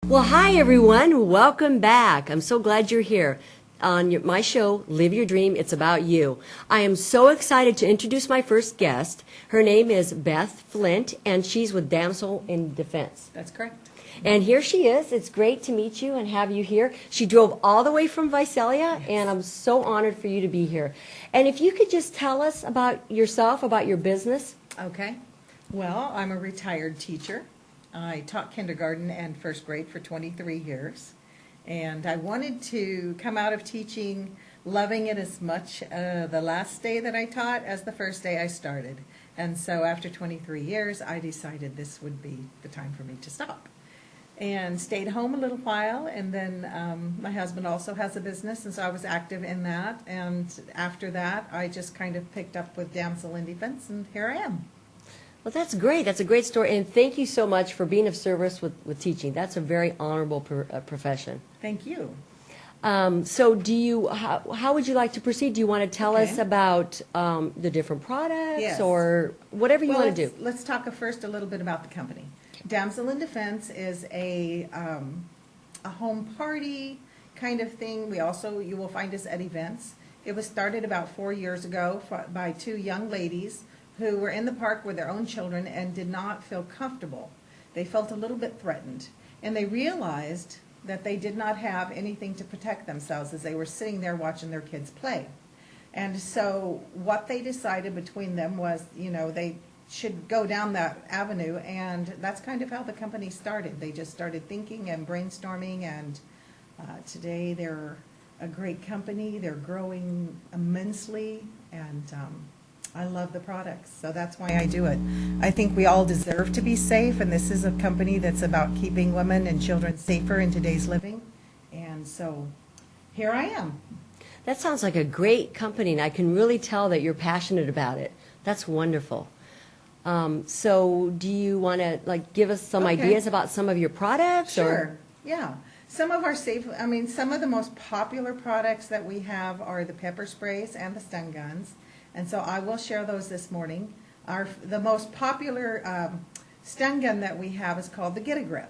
Well, hi everyone. Welcome back. I'm so glad you're here on my show, Live Your Dream. It's about you. I am so excited to introduce my first guest. Her name is Beth Flynt, and she's with Damsel in Defense. That's correct. And here she is. It's great to meet you and have you here. She drove all the way from Visalia, and I'm so honored for you to be here. And if you could just tell us about yourself, about your business. Okay. Well, I'm a retired teacher. I taught kindergarten and first grade for 23 years. And I wanted to come out of teaching loving it as much the last day that I taught as the first day I started. And so after 23 years, I decided this would be the time for me to stop. And stayed home a little while, and then my husband also has a business, and so I was active in that. And after that, I just kind of picked up with Damsel in Defense, and here I am. Well, that's great. That's a great story. And thank you so much for being of service with teaching. That's a very honorable profession. Thank you. So how would you like to proceed? Do you want to tell us about the different products Yes. or whatever you want to do? Let's talk first a little bit about the company. Damsel in Defense is a home party kind of thing. You will find us at events. It was started about 4 years ago by two young ladies who were in the park with their own children and did not feel comfortable. They felt a little bit threatened, and they realized that they did not have anything to protect themselves as they were sitting there watching their kids play. And so what they decided between them was, they should go down that avenue, and that's kind of how the company started. They just started thinking and brainstorming, and today they're a great company. They're growing immensely, and I love the products, so that's why I do it. I think we all deserve to be safe, and this is a company that's about keeping women and children safer in today's living, and so here I am. That sounds like a great company, and I can really tell that you're passionate about it. That's wonderful. So do you want to give us some ideas about some of your products? Sure, yeah. Some of the most popular products that we have are the pepper sprays and the stun guns. And so I will share those this morning. The most popular stun gun that we have is called the Get-A-Grip.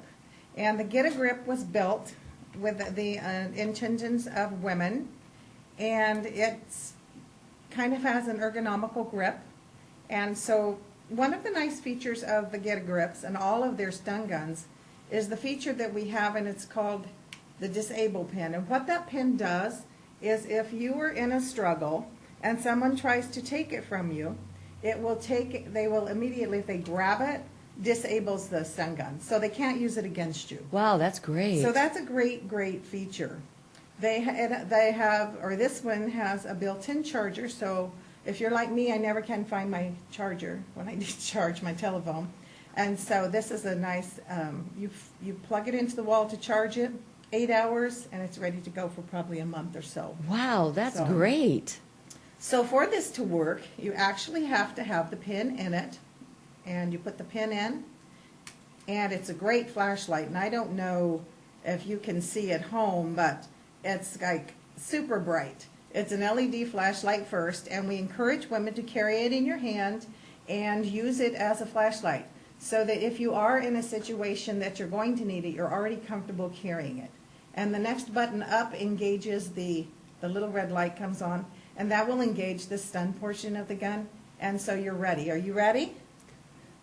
And the Get-A-Grip was built with the intentions of women. And it's kind of has an ergonomical grip. And so one of the nice features of the Get-A-Grips and all of their stun guns is the feature that we have, and it's called the disable pin. And what that pin does is if you are in a struggle and someone tries to take it from you, they will immediately, if they grab it, disables the stun gun. So they can't use it against you. Wow, that's great. So that's a great, great feature. This one has a built-in charger, so if you're like me, I never can find my charger when I need to charge my telephone. And so this is a nice, you plug it into the wall to charge it, 8 hours, and it's ready to go for probably a month or so. Wow, that's great. So for this to work, you actually have to have the pin in it, and you put the pin in, and it's a great flashlight. And I don't know if you can see at home, but it's like super bright. It's an LED flashlight first, and we encourage women to carry it in your hand and use it as a flashlight so that if you are in a situation that you're going to need it, you're already comfortable carrying it. And the next button up engages the little red light comes on, and that will engage the stun portion of the gun, and so you're ready. Are you ready?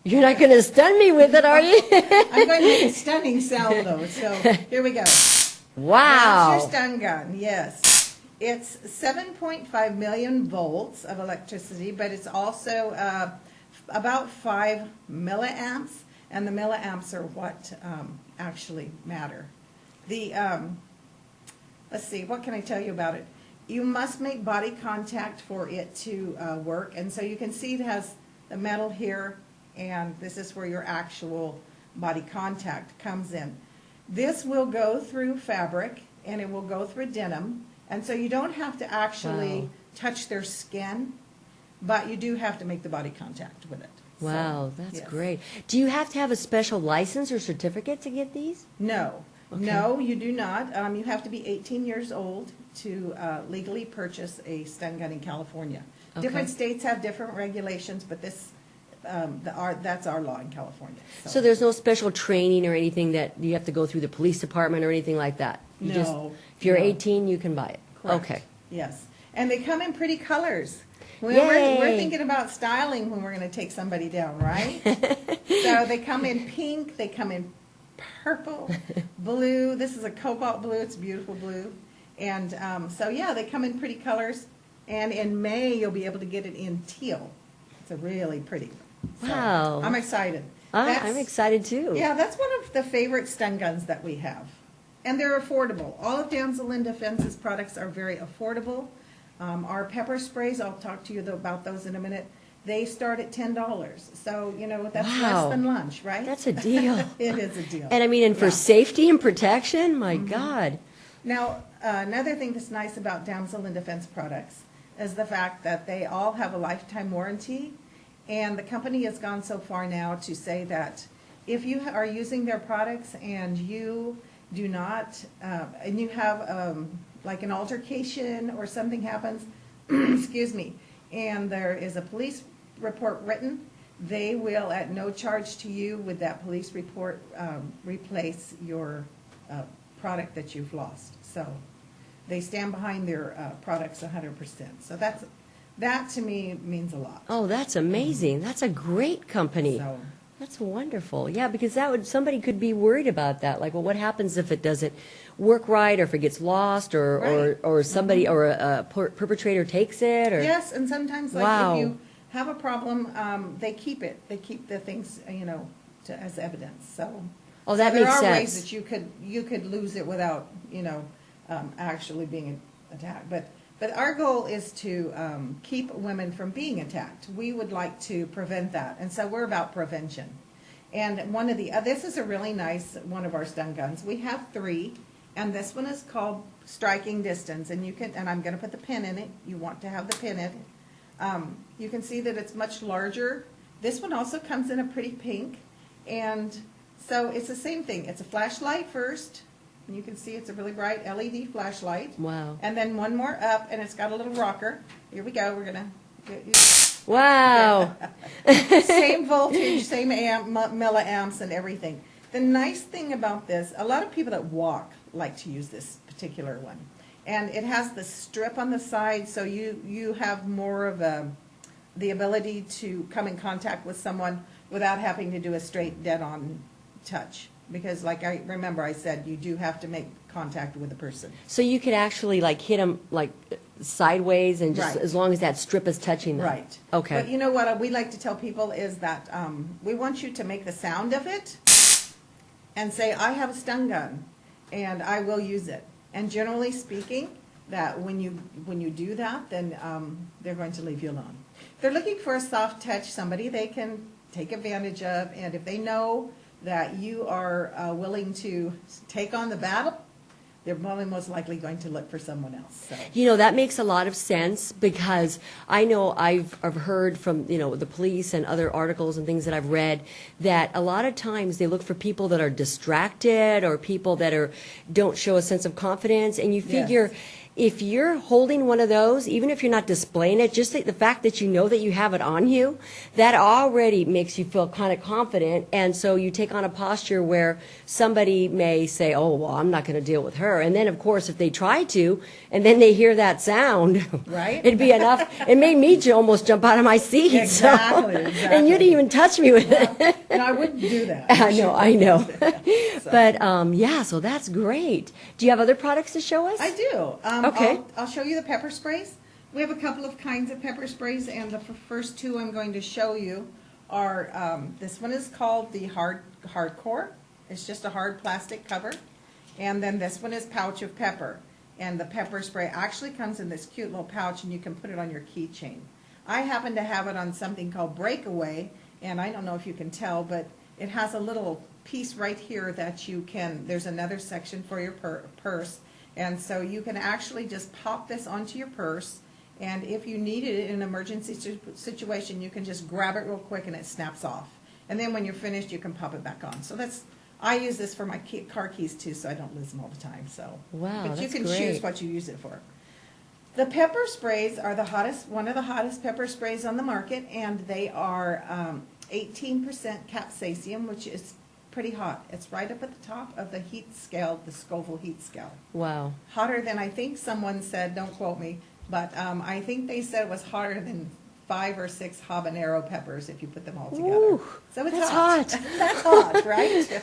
You're not going to stun me with it, are you? I'm going to make a stunning sound, though, so here we go. Wow. That's your stun gun, yes. It's 7.5 million volts of electricity, but it's also about 5 milliamps, and the milliamps are what actually matter. Let's see, what can I tell you about it? You must make body contact for it to work, and so you can see it has the metal here, and this is where your actual body contact comes in. This will go through fabric, and it will go through denim, and so you don't have to actually touch their skin, but you do have to make the body contact with it. Wow, So, that's yes. great. Do you have to have a special license or certificate to get these? No. Okay. No, you do not. You have to be 18 years old to legally purchase a stun gun in California. Okay. Different states have different regulations, but this that's our law in California. So there's no special training or anything that you have to go through the police department or anything like that? You just, No, if you're no. 18, you can buy it? Correct. Okay. Yes, and they come in pretty colors. We're Yay. thinking about styling when we're going to take somebody down, right? So they come in pink, they come in purple, blue. This is a cobalt blue. It's a beautiful blue. And so, yeah, they come in pretty colors. And in May, you'll be able to get it in teal. It's a really pretty. So, Wow. I'm excited. I'm excited too. Yeah, that's one of the favorite stun guns that we have. And they're affordable. All of Damsel in Defense's products are very affordable. Our pepper sprays, I'll talk to you about those in a minute. They start at $10. So, that's Wow. less than lunch, right? That's a deal. It is a deal. And I mean, and for Yeah. safety and protection, my God. Now, another thing that's nice about Damsel in Defense products is the fact that they all have a lifetime warranty. And the company has gone so far now to say that if you are using their products and you do not, and you have like an altercation or something happens, excuse me, and there is a police report written, they will, at no charge to you, with that police report, replace your product that you've lost. So they stand behind their products 100%. So that to me means a lot. Oh, that's amazing. That's a great company. So, That's wonderful. Yeah, because somebody could be worried about that. Like, well, what happens if it doesn't work right, or if it gets lost, or somebody or a perpetrator takes it, or yes, and sometimes like Wow. if you have a problem, they keep it. They keep the things, as evidence. So, Oh, that there makes are sense. ways that you could lose it without, actually being attacked. But our goal is to keep women from being attacked. We would like to prevent that, and so we're about prevention. And one of the this is a really nice one of our stun guns. We have 3, and this one is called Striking Distance. And I'm going to put the pin in it. You want to have the pin in it. You can see that it's much larger. This one also comes in a pretty pink, and so it's the same thing. It's a flashlight first. And you can see it's a really bright LED flashlight. Wow. And then one more up, and it's got a little rocker. Here we go. We're going to get you. Wow. Same voltage, same milliamps and everything. The nice thing about this, a lot of people that walk like to use this particular one. And it has the strip on the side, so you have more of the ability to come in contact with someone without having to do a straight dead-on touch. Because like I said, you do have to make contact with the person. So you could actually like hit them like sideways, and just Right. as long as that strip is touching them. Right. Okay. But you know what we like to tell people is that we want you to make the sound of it and say, I have a stun gun and I will use it. And generally speaking, that when you do that, then they're going to leave you alone. If they're looking for a soft touch, somebody they can take advantage of, and if they know that you are willing to take on the battle, they're probably most likely going to look for someone else. So. That makes a lot of sense, because I know I've heard from, the police and other articles and things that I've read, that a lot of times they look for people that are distracted, or people that don't show a sense of confidence, and you figure, Yes. if you're holding one of those, even if you're not displaying it, just the fact that you know that you have it on you, that already makes you feel kind of confident. And so you take on a posture where somebody may say, oh, well, I'm not going to deal with her. And then, of course, if they try to, and then they hear that sound, Right. it'd be enough. It made me almost jump out of my seat. Exactly, so. exactly. And you didn't even touch me with it. And I wouldn't do that. I know. So. But, yeah, so that's great. Do you have other products to show us? I do. Okay. I'll show you the pepper sprays. We have a couple of kinds of pepper sprays, and the first 2 I'm going to show you are, this one is called the Hardcore. It's just a hard plastic cover. And then this one is Pouch of Pepper. And the pepper spray actually comes in this cute little pouch, and you can put it on your keychain. I happen to have it on something called Breakaway, and I don't know if you can tell, but it has a little piece right here that there's another section for your purse. And so you can actually just pop this onto your purse, and if you need it in an emergency situation, you can just grab it real quick and it snaps off. And then when you're finished, you can pop it back on. So I use this for my car keys too, so I don't lose them all the time. So, Wow, but you that's can great. choose what you use it for. The pepper sprays are one of the hottest pepper sprays on the market, and they are 18% capsaicin, which is pretty hot. It's right up at the top of the heat scale, the Scoville heat scale. Wow. Hotter than, I think someone said, don't quote me, but I think they said it was hotter than 5 or 6 habanero peppers if you put them all together. Ooh, So it's that's hot. hot. That's hot, right?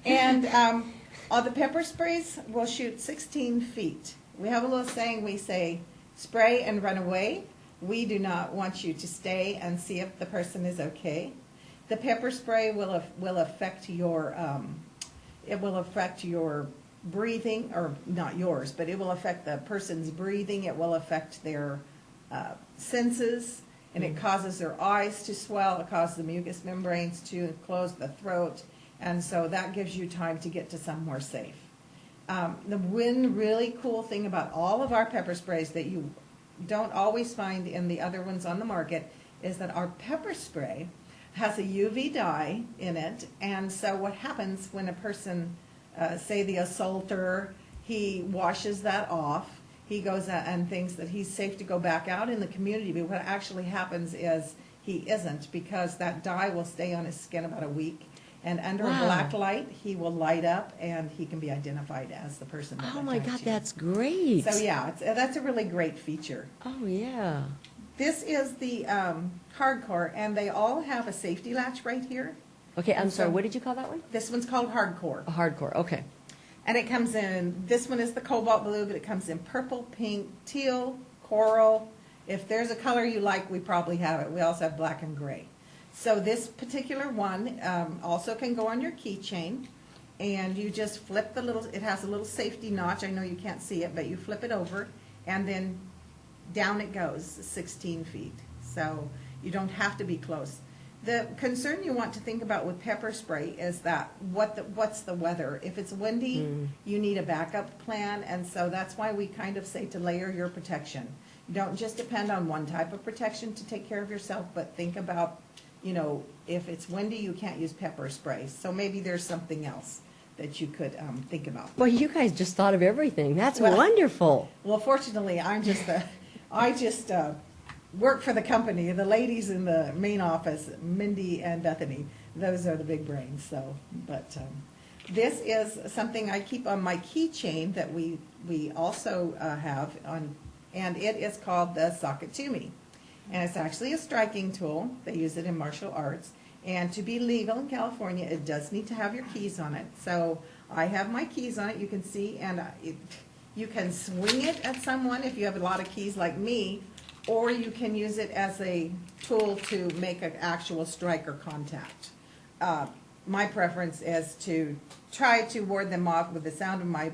And all the pepper sprays will shoot 16 feet. We have a little saying, we say, spray and run away. We do not want you to stay and see if the person is okay. The pepper spray will affect your breathing, or not yours, but it will affect the person's breathing. It will affect their senses, and it causes their eyes to swell. It causes the mucous membranes to close, the throat, and so that gives you time to get to somewhere safe. The one really cool thing about all of our pepper sprays that you don't always find in the other ones on the market is that our pepper spray has a UV dye in it, and so what happens when a person, say the assaulter, he washes that off, he goes out and thinks that he's safe to go back out in the community, but what actually happens is he isn't, because that dye will stay on his skin about a week, and under a black light, he will light up, and he can be identified as the person that Oh my attacked God, you. that's great. So yeah, that's a really great feature. Oh yeah. This is the hardcore, and they all have a safety latch right here. Okay, I'm And sorry. so- What did you call that one? This one's called hardcore. A hardcore. Okay. And it comes in, this one is the cobalt blue, but it comes in purple, pink, teal, coral. If there's a color you like, we probably have it. We also have black and gray. So this particular one also can go on your keychain, and you just flip the little, it has a little safety notch. I know you can't see it, but you flip it over, and then down it goes 16 feet. So you don't have to be close. The concern you want to think about with pepper spray is that what's the weather? If it's windy, you need a backup plan, and so that's why we kind of say to layer your protection. Don't just depend on one type of protection to take care of yourself, but think about, you know, if it's windy, you can't use pepper spray. So maybe there's something else that you could think about. Well, you guys just thought of everything. That's Well- wonderful. Well, fortunately, I just work for the company. The ladies in the main office, Mindy and Bethany, those are the big brains. So, but this is something I keep on my keychain that we also have on, and it is called the Sakatumi, and it's actually a striking tool. They use it in martial arts, and to be legal in California, it does need to have your keys on it. So I have my keys on it. You can see, and you can swing it at someone if you have a lot of keys like me, or you can use it as a tool to make an actual strike or contact. My preference is to try to ward them off with the sound of my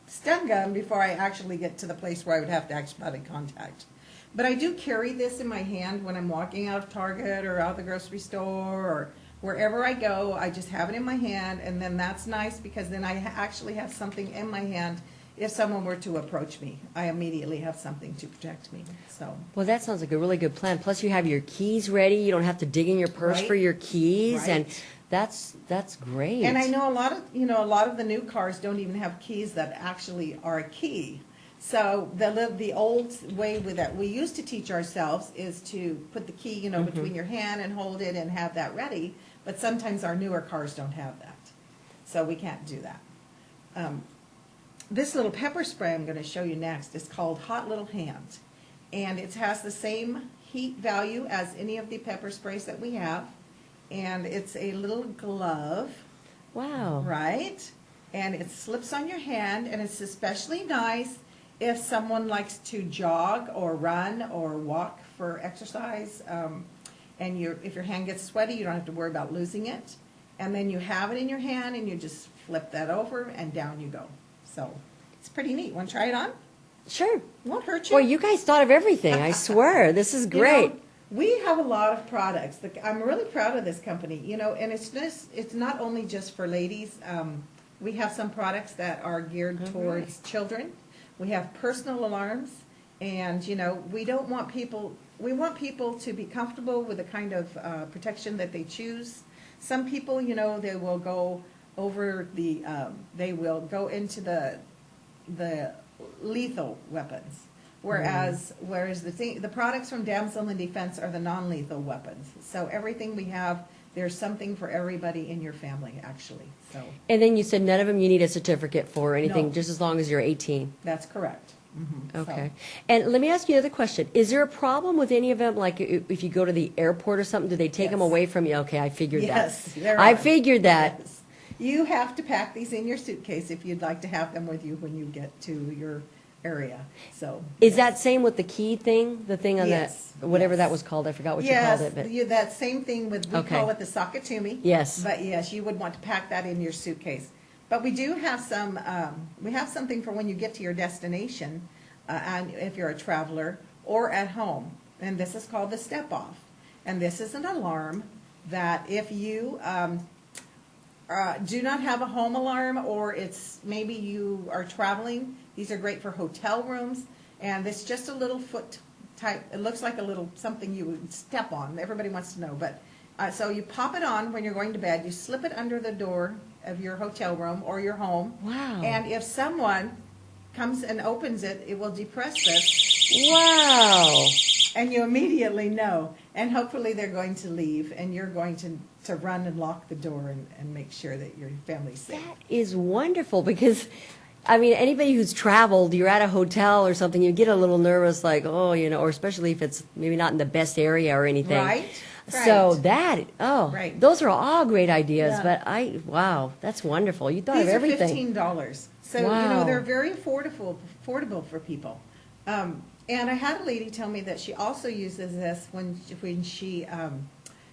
stun gun before I actually get to the place where I would have to actually body contact. But I do carry this in my hand when I'm walking out of Target or out of the grocery store or wherever I go. I just have it in my hand, and then that's nice because then I actually have something in my hand. If someone were to approach me, I immediately have something to protect me. So, Well, that sounds like a really good plan. Plus, you have your keys ready. You don't have to dig in your purse Right. for your keys, and Right. that's great. and I know a lot of the new cars don't even have keys that actually are a key. So the old way with that we used to teach ourselves is to put the key, between your hand and hold it and have that ready. But sometimes our newer cars don't have that, so we can't do that. This little pepper spray I'm going to show you next is called Hot Little Hand, and it has the same heat value as any of the pepper sprays that we have, and it's a little glove, Wow. right? And it slips on your hand, and it's especially nice if someone likes to jog or run or walk for exercise, and if your hand gets sweaty, you don't have to worry about losing it. And then you have it in your hand, and you just flip that over, and down you go. So it's pretty neat. Want to try it on? Sure. Won't hurt you. Boy, you guys thought of everything. I swear. This is great. We have a lot of products. I'm really proud of this company, and it's not only just for ladies. We have some products that are geared towards children. We have personal alarms, and, we want people to be comfortable with the kind of protection that they choose. Some people, they will go over they will go into the lethal weapons. Whereas the products from Damsel in Defense are the non-lethal weapons. So everything we have, there's something for everybody in your family, actually. So And then you said none of them you need a certificate for or anything, No. just as long as you're 18. that's correct. Okay. And let me ask you another question. Is there a problem with any of them? Like if you go to the airport or something, do they take them Yes. away from you? Okay, I figured Yes, that. there I are. figured that. Yes. You have to pack these in your suitcase if you'd like to have them with you when you get to your area. So Is that same with the key thing? The thing on Yes, that, whatever yes. that was called? I forgot what you yes, called it. But that same thing with, we Okay. call it the Sakatumi. Yes. But yes, you would want to pack that in your suitcase. But we do have some, we have something for when you get to your destination, and if you're a traveler, or at home. And this is called the Step Off. And this is an alarm that if you do not have a home alarm, or it's maybe you are traveling, these are great for hotel rooms. And it's just a little foot type, it looks like a little something you would step on. Everybody wants to know. But so you pop it on when you're going to bed, you slip it under the door of your hotel room or your home. Wow. And if someone comes and opens it, it will depress this, wow. and you immediately know. And hopefully they're going to leave, and you're going to run and lock the door and make sure that your family's safe. That is wonderful because, I mean, anybody who's traveled, you're at a hotel or something, you get a little nervous, like, oh, you know, or especially if it's maybe not in the best area or anything. Right? So Right. that, Right. those are all great ideas, Yeah. but wow, that's wonderful. You thought These of are everything. $15. So, Wow. they're very affordable for people. And I had a lady tell me that she also uses this when she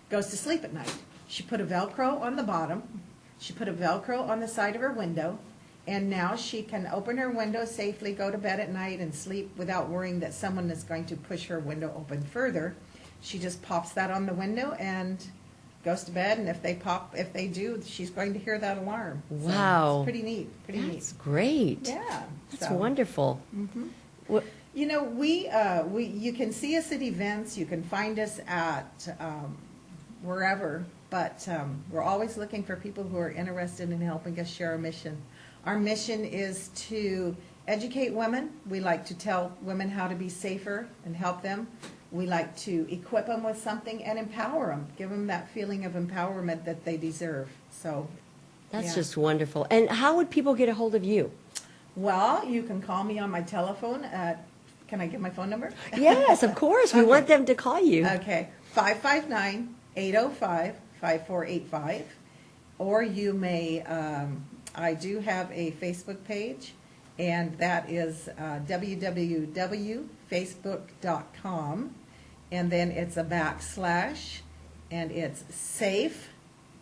goes to sleep at night. She put a Velcro on the bottom. She put a Velcro on the side of her window. And now she can open her window safely, go to bed at night, and sleep without worrying that someone is going to push her window open further. She just pops that on the window and goes to bed, and if they do, she's going to hear that alarm. So Wow. it's pretty neat, That's great. Yeah. That's so. wonderful. What, You know, you can see us at events, you can find us at wherever, but we're always looking for people who are interested in helping us share our mission. Our mission is to educate women. We like to tell women how to be safer and help them. We like to equip them with something and empower them, give them that feeling of empowerment that they deserve. So, that's yeah. just wonderful. And how would people get a hold of you? Well, you can call me on my telephone at, can I give my phone number? Yes, of course. We want them to call you. Okay, 559-805-5485. Or you may, I do have a Facebook page, and that is www.facebook.com. And then it's a /, and it's Safe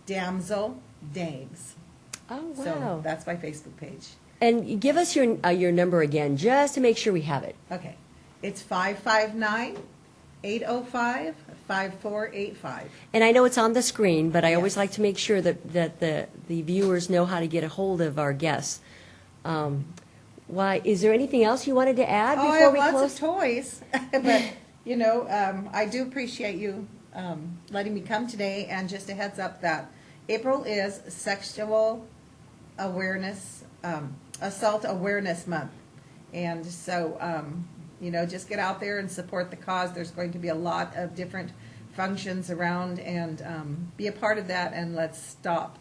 Damsel Dames. Oh, wow. So that's my Facebook page. And give us your number again, just to make sure we have it. Okay, it's 559-805-5485. And I know it's on the screen, but I always Yes. like to make sure that the viewers know how to get a hold of our guests. Why, is there anything else you wanted to add Oh, I before have we lots close? of toys, but, I do appreciate you letting me come today, and just a heads up that April is Sexual Awareness, Assault Awareness Month. And so, just get out there and support the cause. There's going to be a lot of different functions around, and be a part of that, and let's stop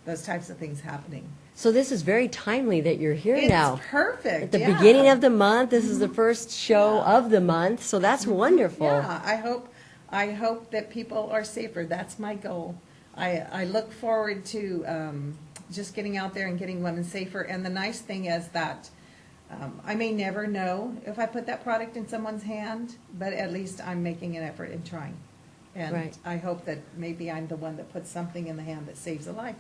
those types of things happening. So this is very timely that you're here It's now. perfect. At the yeah. beginning of the month, this is the first show of the month, so that's wonderful. Yeah, I hope that people are safer. That's my goal. I look forward to just getting out there and getting women safer. And the nice thing is that I may never know if I put that product in someone's hand, but at least I'm making an effort and trying. And Right. I hope that maybe I'm the one that puts something in the hand that saves a life.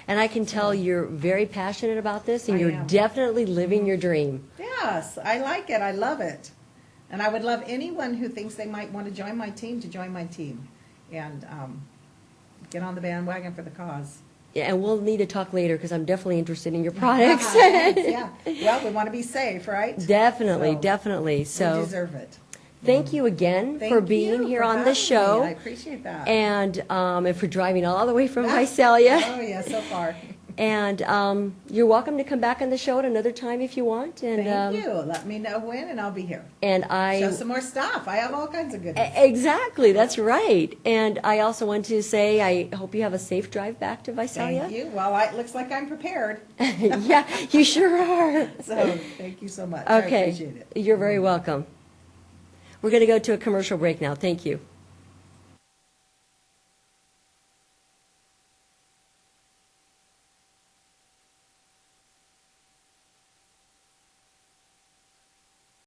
And I can tell you're very passionate about this, and I you're am. definitely living your dream. Yes, I like it. I love it. And I would love anyone who thinks they might want to join my team to join my team and get on the bandwagon for the cause. Yeah, and we'll need to talk later because I'm definitely interested in your products. Yeah. Well, we want to be safe, right? Definitely, So, definitely. We So deserve it. thank you again Thank for being you here for on the having show. me. I appreciate that. And for driving all the way from Visalia. Oh, yeah, so far. And you're welcome to come back on the show at another time if you want. And, Thank you. Let me know when, and I'll be here. And I Show some more stuff. I have all kinds of goodies. Exactly, that's right. And I also want to say I hope you have a safe drive back to Visalia. Thank you. Well, it looks like I'm prepared. Yeah, you sure are. So thank you so much. I Okay, appreciate it. you're very welcome. We're going to go to a commercial break now. Thank you.